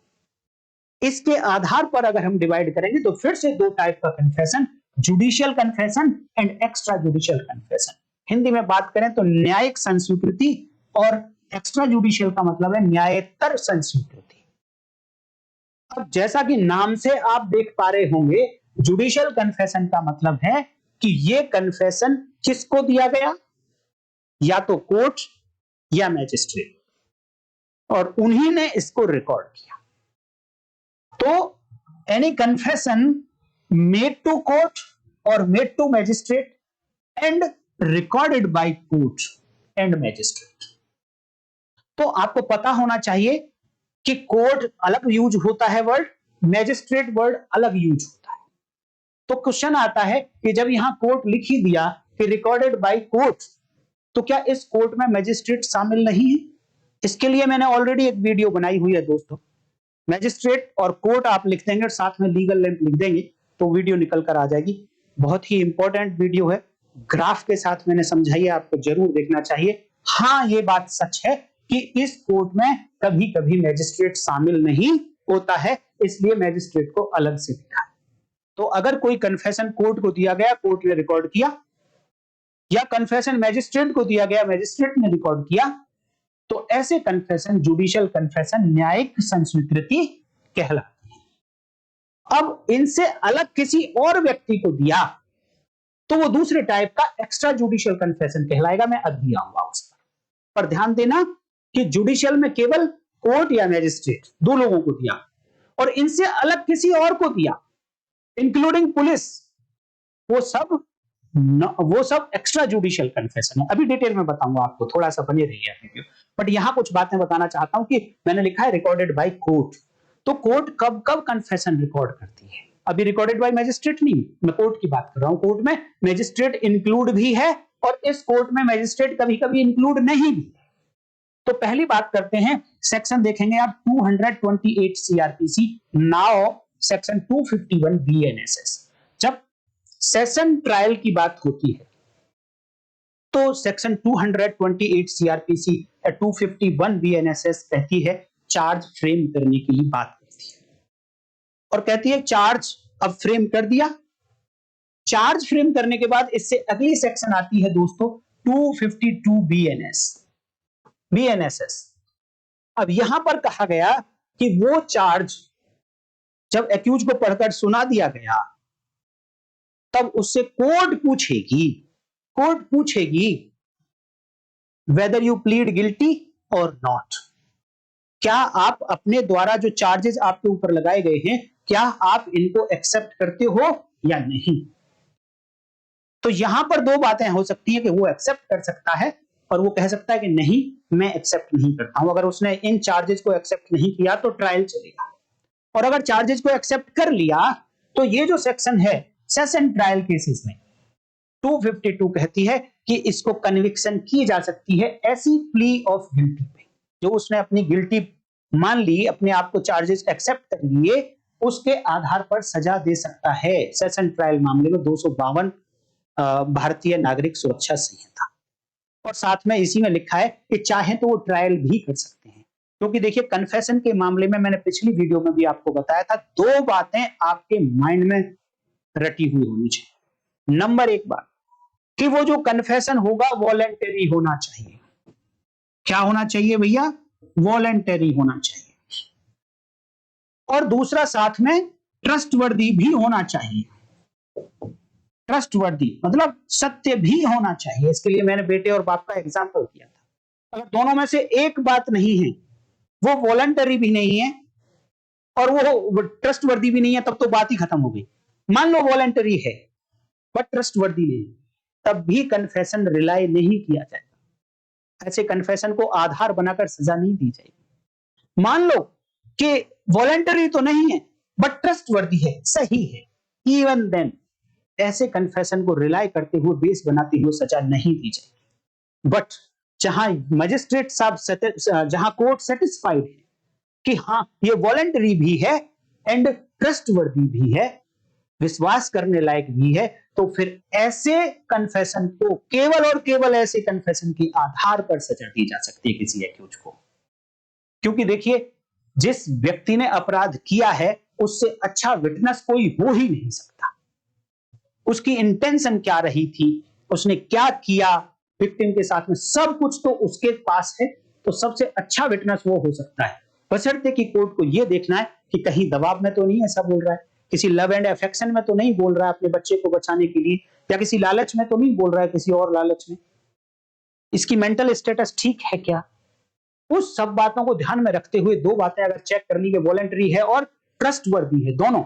इसके आधार पर अगर हम डिवाइड करेंगे तो फिर से दो टाइप का confession, judicial confession and extra judicial confession. Hindi में बात करें तो न्यायिक संस्वीकृति, और एक्स्ट्रा जुडिशियल का मतलब है न्यायेतर संस्वीकृति। अब जैसा कि नाम से आप देख पा रहे होंगे, जुडिशियल कन्फेशन का मतलब है कि ये कन्फेशन किसको दिया गया, या तो कोर्ट या मैजिस्ट्रेट, और उन्हीं ने इसको रिकॉर्ड किया। तो any confession made to court और made to magistrate and recorded by court and magistrate. तो आपको पता होना चाहिए कि कोर्ट अलग यूज होता है वर्ड, मैजिस्ट्रेट वर्ड अलग यूज होता है। तो क्वेश्चन आता है कि जब यहां कोर्ट लिख ही दिया कि रिकॉर्डेड बाय कोर्ट, तो क्या इस कोर्ट में मैजिस्ट्रेट शामिल नहीं है? इसके लिए मैंने ऑलरेडी एक वीडियो बनाई हुई है दोस्तों। मैजिस्ट्रेट और कोर्ट आप लिख देंगे और साथ में लीगल नेम लिख देंगे तो वीडियो निकल कर आ जाएगी। बहुत ही इंपॉर्टेंट वीडियो है, ग्राफ के साथ मैंने समझाई है, आपको जरूर देखना चाहिए। हाँ, ये बात सच है कि इस कोर्ट में कभी कभी मैजिस्ट्रेट शामिल नहीं होता है, इसलिए मैजिस्ट्रेट को अलग से लिखा। तो अगर कोई कन्फेशन कोर्ट को दिया गया, कोर्ट ने रिकॉर्ड किया, या कन्फेशन मैजिस्ट्रेट को दिया गया, मैजिस्ट्रेट ने रिकॉर्ड किया, तो ऐसे कन्फेशन जुडिशियल कन्फेशन, न्यायिक संस्वीकृति कहलाती है। अब इनसे अलग किसी और व्यक्ति को दिया तो वो दूसरे टाइप का एक्स्ट्रा जुडिशियल कन्फेशन कहलाएगा। मैं अभी आऊंगा उस पर ध्यान देना कि जुडिशियल में केवल कोर्ट या मैजिस्ट्रेट दो लोगों को दिया, और इनसे अलग किसी और को दिया इंक्लूडिंग पुलिस, वो सब एक्स्ट्रा जुडिशियल कन्फेशन है। अभी डिटेल में बताऊंगा आपको, थोड़ा सा बने रहिए वीडियो। बट यहां कुछ बातें बताना चाहता हूं कि मैंने लिखा है रिकॉर्डेड बाय कोर्ट, तो कोर्ट कब कब कन्फेशन रिकॉर्ड करती है। अभी रिकॉर्डेड बाय मैजिस्ट्रेट नहीं, मैं कोर्ट की बात कर रहा हूं। कोर्ट में मैजिस्ट्रेट इंक्लूड भी है और इस कोर्ट में मैजिस्ट्रेट कभी कभी इंक्लूड नहीं भी। तो पहली बात करते हैं, सेक्शन देखेंगे आप 228 सीआरपीसी, नाउ सेक्शन 251 बीएनएसएस। जब सेशन ट्रायल की बात होती है तो सेक्शन 228 सीआरपीसी या 251 बीएनएसएस कहती है चार्ज फ्रेम करने के लिए बात करती है, और कहती है चार्ज अब फ्रेम कर दिया। चार्ज फ्रेम करने के बाद इससे अगली सेक्शन आती है दोस्तों 252 बीएनएसएस। अब यहां पर कहा गया कि वो चार्ज जब एक्यूज को पढ़कर सुना दिया गया तब उससे कोर्ट पूछेगी वेदर यू प्लीड गिल्टी और नॉट। क्या आप अपने द्वारा जो चार्जेस आपके ऊपर लगाए गए हैं, क्या आप इनको एक्सेप्ट करते हो या नहीं। तो यहां पर दो बातें हो सकती है कि वो एक्सेप्ट कर सकता है और वो कह सकता है कि नहीं मैं एक्सेप्ट नहीं करता हूं। अगर उसने इन चार्जेस को एक्सेप्ट नहीं किया तो ट्रायल चलेगा, और अगर चार्जेस को एक्सेप्ट कर लिया तो ये जो सेक्शन है सेशन ट्रायल केसेस में 252 कहती है कि इसको कन्विक्शन की जा सकती है ऐसी प्ली ऑफ गिल्टी पे, जो उसने अपनी गिल्टी मान ली, अपने आप को चार्जेस एक्सेप्ट कर लिए, उसके आधार पर सजा दे सकता है सेशन ट्रायल मामले में 252 भारतीय नागरिक सुरक्षा संहिता। और साथ में इसी में लिखा है कि चाहे तो वो ट्रायल भी कर सकते हैं, क्योंकि देखिए कन्फेशन के मामले में मैंने पिछली वीडियो में भी आपको बताया था, दो बातें आपके माइंड में रटी हुई होनी चाहिए। नंबर एक बात कि वो जो कन्फेशन होगा वॉलेंटरी होना चाहिए। क्या होना चाहिए भैया? वॉलेंटरी होना चाहिए। और दूसरा साथ में ट्रस्टवर्दी भी होना चाहिए। ट्रस्टवर्दी मतलब सत्य भी होना चाहिए। इसके लिए मैंने बेटे और बाप का एग्जाम्पल दिया था। अगर दोनों में से एक बात नहीं है, वो वॉलंटरी भी नहीं है और वो ट्रस्टवर्दी भी नहीं है, तब तो बात ही खत्म हो गई। मान लो वॉलंटरी है बट ट्रस्टवर्दी नहीं, तब भी कन्फेशन रिलाई नहीं किया जाएगा। ऐसे कन्फेशन को आधार बनाकर सजा नहीं दी जाएगी। मान लो कि वॉलंटरी तो नहीं है बट ट्रस्टवर्दी है, सही है, इवन देन ऐसे कन्फेशन को रिलाई करते हुए बेस बनाते हुए सजा नहीं दी जाएगी। बट जहां मजिस्ट्रेट साहब, जहां कोर्ट सेटिस्फाइड है कि हाँ ये वॉलंटरी भी है एंड ट्रस्टवर्दी भी है, विश्वास करने लायक भी है, तो फिर ऐसे कन्फेशन को केवल और केवल ऐसे कन्फेशन के आधार पर सजा दी जा सकती है किसी एक्यूज को। क्योंकि देखिए जिस व्यक्ति ने अपराध किया है उससे अच्छा विटनेस कोई हो ही नहीं सकता। उसकी इंटेंशन क्या रही थी, उसने क्या किया विक्टिम के साथ में, सब कुछ तो उसके पास है। तो सबसे अच्छा विटनेस वो हो सकता है, बशर्ते कि कोर्ट को यह देखना है कि कहीं दबाव में तो नहीं ऐसा बोल रहा है, किसी लव एंड अफेक्शन में तो नहीं बोल रहा है अपने बच्चे को बचाने के लिए, या किसी लालच में तो नहीं बोल रहा है, किसी और लालच में। इसकी मेंटल स्टेटस ठीक है क्या, उस सब बातों को ध्यान में रखते हुए दो बातें अगर चेक कर ली कि वॉलंटरी है और ट्रस्टवर्दी है दोनों,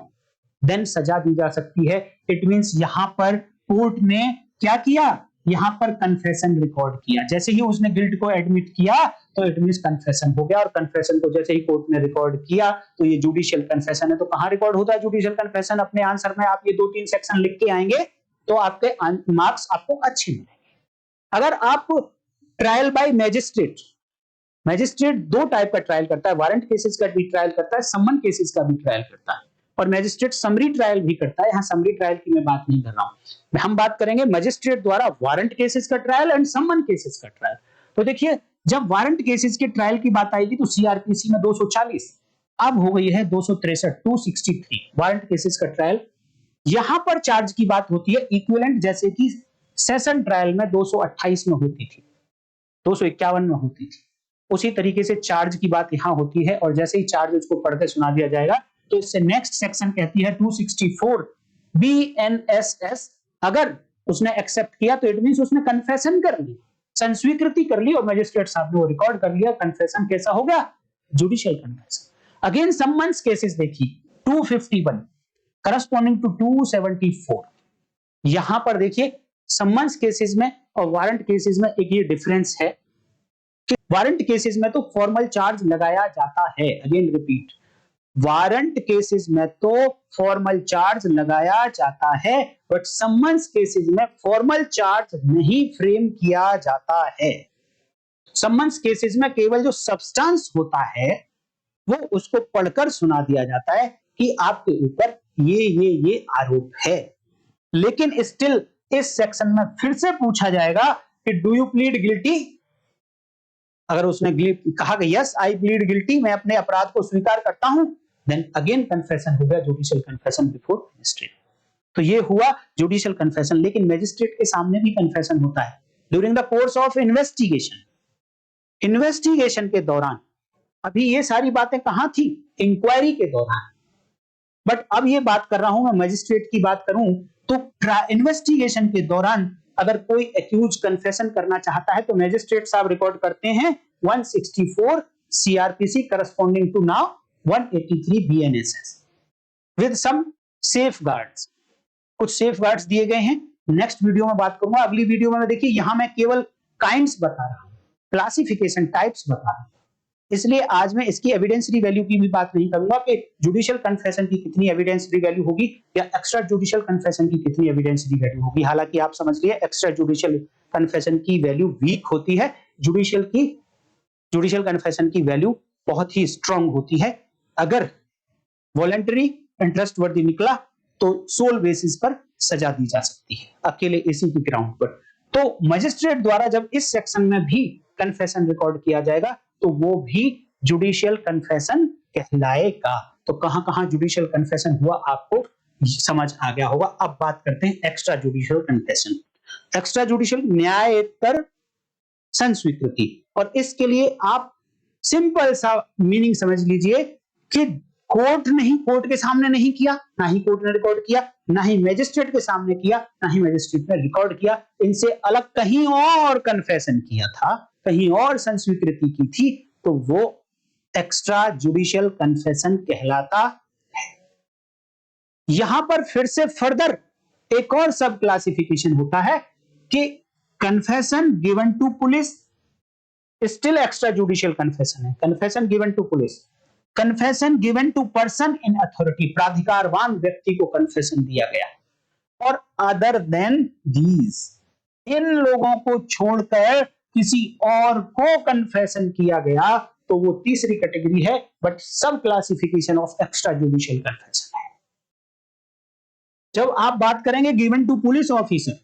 देन सजा दी जा सकती है। इट मींस यहां पर कोर्ट ने क्या किया, यहां पर कन्फेशन रिकॉर्ड किया। जैसे ही उसने गिल्ट को एडमिट किया तो इट मींस कन्फेशन हो गया, और कन्फेशन को जैसे ही कोर्ट ने रिकॉर्ड किया तो ये जुडिशियल कन्फेशन है। तो कहां रिकॉर्ड होता है जुडिशियल कन्फेशन? अपने आंसर में आप ये 2-3 सेक्शन लिख के आएंगे तो आपके मार्क्स आपको अच्छे मिलेंगे। अगर आप ट्रायल बाय मैजिस्ट्रेट दो टाइप का ट्रायल करता है, वारंट केसेस का भी ट्रायल करता है, सम्मन केसेस का भी ट्रायल करता है, और मैजिस्ट्रेट समरी ट्रायल भी करता है। यहां समरी ट्रायल की मैं बात नहीं कर रहा हूं, हम बात करेंगे मैजिस्ट्रेट द्वारा वारंट केसेस का ट्रायल एंड सम्मन केसेस का ट्रायल। तो देखिए जब वारंट केसेस के ट्रायल की बात आएगी तो सीआरपीसी में 240 अब हो गई है 263, 263 वारंट केसेस का ट्रायल। यहां पर चार्ज की बात होती है इक्विवेलेंट, जैसे कि सेशन ट्रायल में 228 में होती थी, 251 में होती थी, उसी तरीके से चार्ज की बात यहां होती है। और जैसे ही चार्ज उसको पढ़कर सुना दिया जाएगा तो इससे नेक्स्ट सेक्शन कहती है 264 बीएनएसएस। अगर उसने एक्सेप्ट किया तो इट मींस उसने कन्फेशन कर ली, संस्वीकृति कर ली, और मजिस्ट्रेट साहब ने वो रिकॉर्ड कर लिया। कन्फेशन कैसा हो गया? Judicial confession. Again summons cases देखिए 251 करस्पॉन्डिंग टू 274। यहां पर देखिए सम्मन्स केसेस में और वारंट केसेस में एक ये डिफरेंस है कि वारंट केसेस में तो फॉर्मल चार्ज लगाया जाता है। अगेन रिपीट, वारंट केसेस में तो फॉर्मल चार्ज लगाया जाता है, बट सम्मन्स केसेस में फॉर्मल चार्ज नहीं फ्रेम किया जाता है। समन्स केसेस में केवल जो सब्सटेंस होता है वो उसको पढ़कर सुना दिया जाता है कि आपके ऊपर ये आरोप है, लेकिन स्टिल इस सेक्शन में फिर से पूछा जाएगा कि डू यू प्लीड गिल्टी। अगर उसने कहा कि यस आई प्लीड गिल्टी, मैं अपने अपराध को स्वीकार करता हूं, देन अगेन कन्फेशन हो गया, जुडिशियल कन्फेशन बिफोर मजिस्ट्रेट। तो ये हुआ जुडिशियल कन्फेशन। लेकिन मजिस्ट्रेट के सामने भी कन्फेशन होता है during the course of investigation. Investigation के दौरान, अभी ये सारी बातें कहां थी, इंक्वायरी के दौरान, बट अब ये बात कर रहा हूं मैं मजिस्ट्रेट की बात करूं तो इन्वेस्टिगेशन के दौरान अगर कोई एक्यूज कन्फेशन करना चाहता है तो मजिस्ट्रेट साहब रिकॉर्ड करते हैं 164 CrPC corresponding to now 183 BNSS with some safeguards. कुछ सेफगार्ड्स दिए गए हैं, नेक्स्ट वीडियो में बात करूंगा। अगली वीडियो में देखिए यहां मैं केवल काइंड्स बता रहा हूं, क्लासिफिकेशन टाइप्स बता रहा हूं, इसलिए आज मैं इसकी एविडेंसरी वैल्यू की भी बात नहीं करूंगा कि जुडिशियल कन्फेशन की कितनी एविडेंसरी वैल्यू होगी या एक्स्ट्रा जुडिशियल कन्फेशन की कितनी एविडेंसरी वैल्यू होगी। हालांकि आप समझ लिए एक्स्ट्रा जुडिशियल कन्फेशन की वैल्यू वीक होती है, जुडिशियल कन्फेशन की वैल्यू बहुत ही स्ट्रांग होती है। अगर वॉलंटरी इंटरेस्ट वर्दी निकला तो सोल बेसिस पर सजा दी जा सकती है, अकेले इसी की ग्राउंड पर। तो मजिस्ट्रेट द्वारा जब इस सेक्शन में भी कन्फेशन रिकॉर्ड किया जाएगा तो वो भी जुडिशियल कन्फेशन कहलाएगा। तो कहां-कहां जुडिशियल कन्फेशन हुआ आपको समझ आ गया होगा। अब बात करते हैं extra judicial confession. Extra judicial न्यायेतर संस्वीकृति, और इसके लिए आप सिंपल सा मीनिंग समझ लीजिए कि कोर्ट के सामने नहीं किया, ना ही कोर्ट ने रिकॉर्ड किया, ना ही मजिस्ट्रेट के सामने किया, ना ही मजिस्ट्रेट ने रिकॉर्ड किया, इनसे अलग कहीं और कन्फेशन किया था, कहीं और संस्वीकृति की थी, तो वो एक्स्ट्रा जुडिशियल कन्फेशन कहलाता है। यहां पर फिर से फर्दर एक और सब क्लासिफिकेशन होता है कि confession given to police still extra judicial confession है। Confession given to police, confession given to person in authority, प्राधिकारवान व्यक्ति को कन्फेशन दिया गया, और अदर देन दीज, इन लोगों को छोड़कर किसी और को कन्फेशन किया गया तो वो तीसरी कैटेगरी है, बट सब classification of extra judicial confession है। जब आप बात करेंगे गिवन टू पुलिस ऑफिसर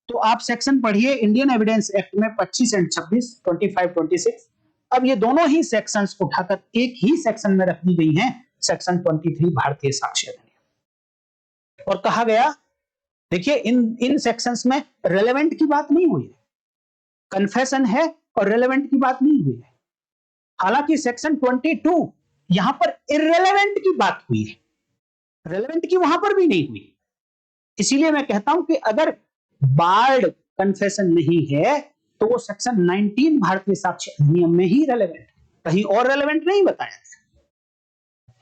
तो आप सेक्शन पढ़िए इंडियन एविडेंस एक्ट में 25 एंड 26, 25, 26। अब ये दोनों ही सेक्शंस उठाकर एक ही सेक्शन में रख दी गई हैं, सेक्शन 23 भारतीय साक्ष्य अधिनियम। और कहा गया, देखिए इन सेक्शंस में रेलेवेंट की बात नहीं हुई है, कन्फेशन है और रेलेवेंट की बात नहीं हुई है। हालांकि सेक्शन 22 यहां पर इररेलेवेंट की बात हुई है, रेलेवेंट की वहां पर भी नहीं हुई। इसीलिए मैं कहता हूं कि अगर बार्ड कन्फेशन नहीं है तो वो सेक्शन 19 भारतीय साक्ष्य अधिनियम में ही रेलेवेंट, कहीं और रेलेवेंट नहीं बताया गया,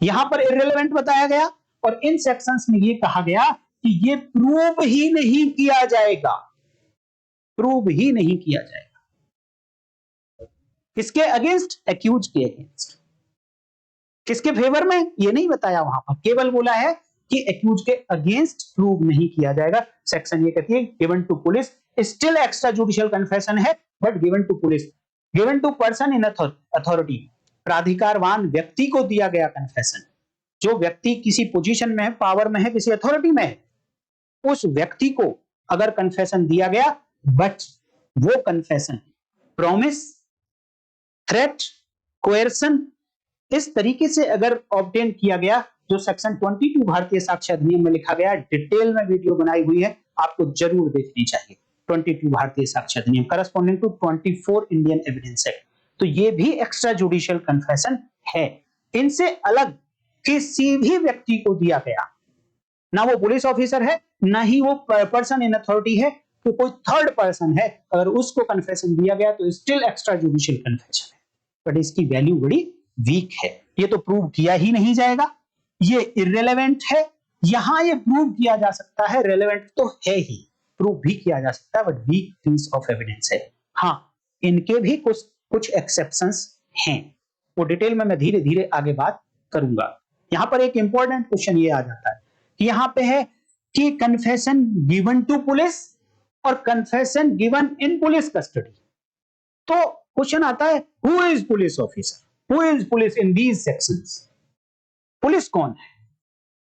यहां पर इररेलेवेंट बताया गया। और इन सेक्शंस में ये कहा गया कि ये प्रूव ही नहीं किया जाएगा, प्रूव ही नहीं किया जाएगा। किसके अगेंस्ट? एक्यूज के अगेंस्ट। किसके फेवर में? ये नहीं बताया वहां पर, केवल बोला है कि एक्यूज के अगेंस्ट प्रूव नहीं किया जाएगा। सेक्शन ये कहती है given to police still extra judicial confession है, but given to police, given to person in authority, प्राधिकारवान व्यक्ति को दिया गया कन्फेशन। जो व्यक्ति किसी पोजीशन में है, पावर में है, किसी अथॉरिटी में है, उस व्यक्ति को अगर कन्फेशन दिया गया, बट वो कन्फेशन प्रॉमिस, थ्रेट, कोएर्सन इस तरीके से अगर ऑब्टेन किया गया जो सेक्शन 22 भारतीय साक्ष्य अधिनियम में लिखा गया, डिटेल में वीडियो बनाई हुई है, आपको जरूर देखनी चाहिए। 22 भारतीय साक्ष्य अधिनियम corresponding to 24 Indian Evidence Act. तो ये भी एक्स्ट्रा जुडिशियल कन्फेशन है। इनसे अलग किसी भी व्यक्ति को दिया गया, ना वो पुलिस ऑफिसर है, ना ही वो पर्सन इन अथॉरिटी है, तो कोई थर्ड पर्सन है, अगर उसको कन्फेशन दिया गया तो स्टिल एक्स्ट्रा जुडिशियल कन्फेशन है, बट इसकी वैल्यू बड़ी वीक है। ये तो प्रूव किया ही नहीं जाएगा, ये इररेलेवेंट है। यहां ये प्रूव किया जा सकता है, रेलेवेंट तो है ही, प्रूव भी किया जा सकता है, but weak piece of evidence है। हाँ, इनके भी कुछ एक्सेप्शंस हैं, वो डिटेल में मैं धीरे धीरे आगे बात करूंगा। यहां पर एक इंपॉर्टेंट क्वेश्चन ये आ जाता है कि यहां पे है कि कन्फेशन गिवन टू पुलिस और confession given in police custody. तो क्वेश्चन आता है who is police officer, who is police in these sections, police कौन है।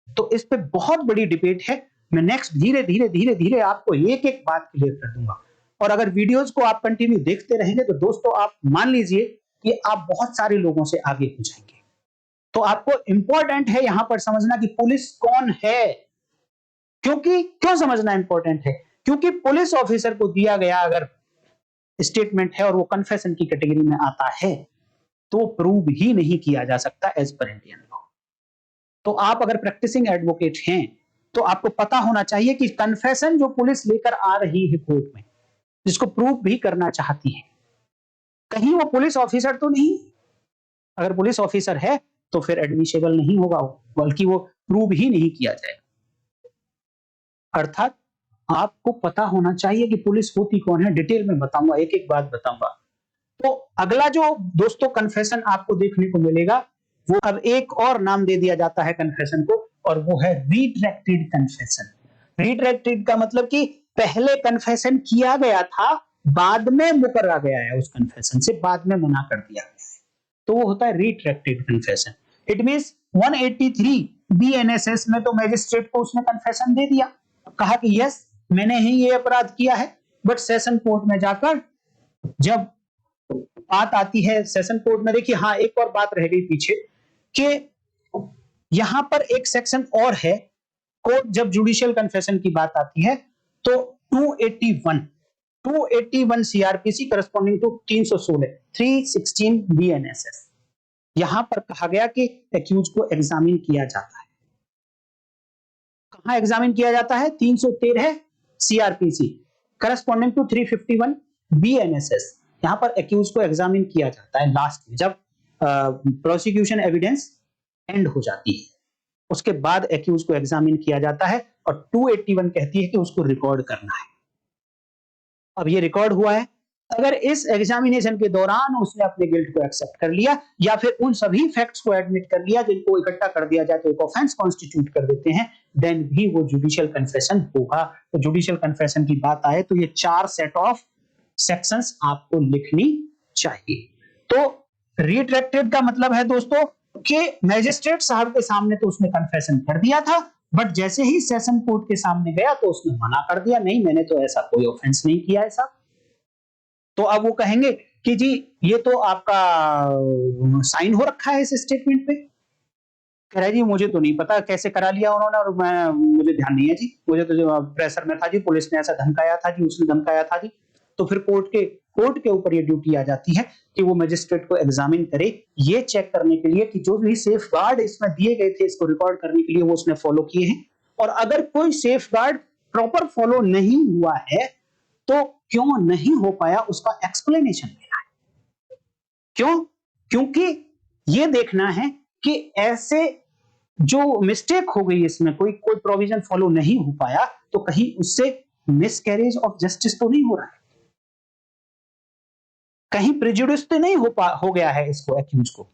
तो इस पे बहुत बड़ी डिबेट है। मैं नेक्स्ट धीरे धीरे धीरे धीरे आपको एक एक बात क्लियर कर दूंगा। और अगर वीडियोस को आप कंटिन्यू देखते रहेंगे तो दोस्तों आप मान लीजिए कि आप बहुत सारे लोगों से आगे हो जाएंगे। तो आपको इंपॉर्टेंट है यहां पर समझना कि पुलिस कौन है। क्यों समझना इंपॉर्टेंट है? क्योंकि पुलिस ऑफिसर को दिया गया अगर स्टेटमेंट है और वो कन्फेशन की कैटेगरी में आता है तो प्रूव ही नहीं किया जा सकता एज पर इंडियन लॉ। तो आप अगर प्रैक्टिसिंग एडवोकेट हैं तो आपको पता होना चाहिए कि कन्फेशन जो पुलिस लेकर आ रही है कोर्ट में, जिसको प्रूव भी करना चाहती है, कहीं वो पुलिस ऑफिसर तो नहीं। अगर पुलिस ऑफिसर है तो फिर एडमिसेबल नहीं होगा, बल्कि वो प्रूव ही नहीं किया जाएगा। अर्थात आपको पता होना चाहिए कि पुलिस होती कौन है। डिटेल में बताऊंगा, एक एक बात बताऊंगा। तो अगला जो दोस्तों कन्फेशन आपको देखने को मिलेगा वो अब एक और नाम दे दिया जाता है कन्फेशन को, और वो है रिट्रैक्टेड कन्फेशन। रिट्रैक्टेड का मतलब कि पहले कन्फेशन किया गया था, बाद में मुकर्रा गया है, उस कन्फेशन से बाद में मना कर दिया गया है, तो वो होता है retracted confession. It means 183 BNSS में तो मैजिस्ट्रेट को उसने कन्फेशन दे दिया, कहा कि यस मैंने ही ये अपराध किया है। बट सेशन कोर्ट में जाकर जब बात आती है सेशन कोर्ट में, देखिए हाँ एक और बात रह गई पीछे कि यहां पर एक सेक्शन और है। कोर्ट जब जुडिशियल कन्फेशन की बात आती है तो 281 सीआरपीसी करस्पॉन्डिंग टू 316 बीएनएसएस, यहां पर कहा गया कि एक्यूज को एग्जामिन किया जाता है। कहां एग्जामिन किया जाता है? 313 सीआरपीसी करस्पॉन्डिंग टू 351 बीएनएसएस, यहां पर एक्यूज को एग्जामिन किया जाता है लास्ट में, जब प्रोसिक्यूशन एविडेंस एंड हो जाती है उसके बाद एक्यूज को एग्जामिन किया जाता है। और 281 कहती है कि उसको रिकॉर्ड करना है। अब ये रिकॉर्ड हुआ है, अगर इस एग्जामिनेशन के दौरान उसने अपने गिल्ट को एक्सेप्ट कर लिया या फिर उन सभी फैक्ट्स को एडमिट कर लिया जिनको इकट्ठा कर दिया जाए तो एक ऑफेंस कॉन्स्टिट्यूट कर देते हैं, देन भी वो जुडिशियल कन्फेशन होगा। तो जुडिशियल कन्फेशन की बात आए तो ये 4 सेट ऑफ सेक्शंस आपको लिखनी चाहिए। तो रिट्रैक्टेड का मतलब है दोस्तों कि मैजिस्ट्रेट साहब के सामने तो उसने कन्फेशन कर दिया था, बट जैसे ही सेशन कोर्ट के सामने गया तो उसने मना कर दिया, नहीं मैंने तो ऐसा कोई ऑफेंस नहीं किया है साहब। तो अब वो कहेंगे कि जी ये तो आपका साइन हो रखा है इस स्टेटमेंट पे। कह रहा है जी मुझे तो नहीं पता कैसे करा लिया उन्होंने, और मुझे ध्यान नहीं है जी, मुझे तो जो प्रेशर में था जी, पुलिस ने ऐसा धमकाया था जी, उसने धमकाया था जी। तो फिर कोर्ट के ऊपर ये ड्यूटी आ जाती है कि वो मजिस्ट्रेट को एग्जामिन करे, ये चेक करने के लिए कि जो भी सेफ गार्ड इसमें दिए गए थे इसको रिकॉर्ड करने के लिए वो उसने फॉलो किए हैं, और अगर कोई सेफ गार्ड प्रॉपर फॉलो नहीं हुआ है तो क्यों नहीं हो पाया उसका एक्सप्लेनेशन देना है। क्यों? क्योंकि ये देखना है कि ऐसे जो मिस्टेक हो गई इसमें, कोई प्रोविजन फॉलो नहीं हो पाया तो कहीं उससे मिसकैरेज ऑफ जस्टिस तो नहीं हो रहा है, कहीं प्रेजुडिस तो नहीं हो गया है इसको, एक्यूज को।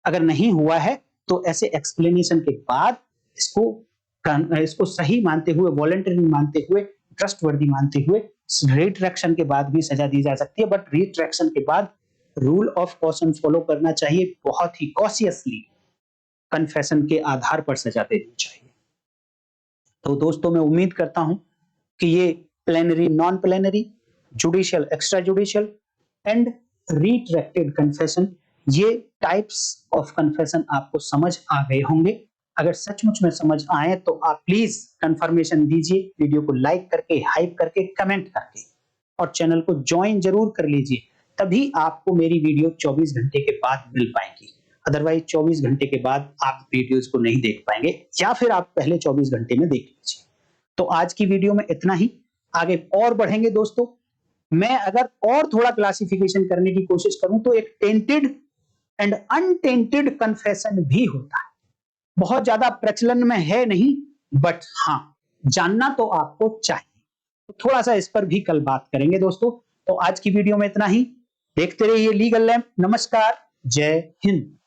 अगर नहीं हुआ है तो ऐसे एक्सप्लेनेशन के बाद इसको सही मानते हुए, वॉलंटरी मानते हुए, ट्रस्टवर्दी मानते हुए रिट्रैक्शन के बाद भी सजा दी जा सकती है। बट रिट्रैक्शन के बाद रूल ऑफ कॉशन फॉलो करना चाहिए, बहुत ही कॉशियसली कन्फेशन के आधार पर सजा देनी चाहिए। तो दोस्तों मैं उम्मीद करता हूं कि ये plenary, non plenary, judicial, extra judicial and retracted confession, ये टाइप्स ऑफ कन्फेशन आपको समझ आ गए होंगे। अगर सचमुच में समझ आए तो आप प्लीज कंफर्मेशन दीजिए, वीडियो को लाइक करके, हाइप करके, कमेंट करके, और चैनल को ज्वाइन जरूर कर लीजिए, तभी आपको मेरी वीडियो 24 घंटे के बाद मिल पाएंगी। अदरवाइज 24 घंटे के बाद आप वीडियोस को नहीं देख पाएंगे, या फिर आप पहले 24 घंटे में देख लीजिए। तो आज की वीडियो में इतना ही, आगे और बढ़ेंगे दोस्तों। मैं अगर और थोड़ा क्लासिफिकेशन करने की कोशिश करूं तो एक टेंटेड एंड अनटेंटेड कन्फेशन भी होता है, बहुत ज्यादा प्रचलन में है नहीं, बट हाँ जानना तो आपको चाहिए। तो थोड़ा सा इस पर भी कल बात करेंगे दोस्तों। तो आज की वीडियो में इतना ही, देखते रहिए लीगल लैंप। नमस्कार, जय हिंद।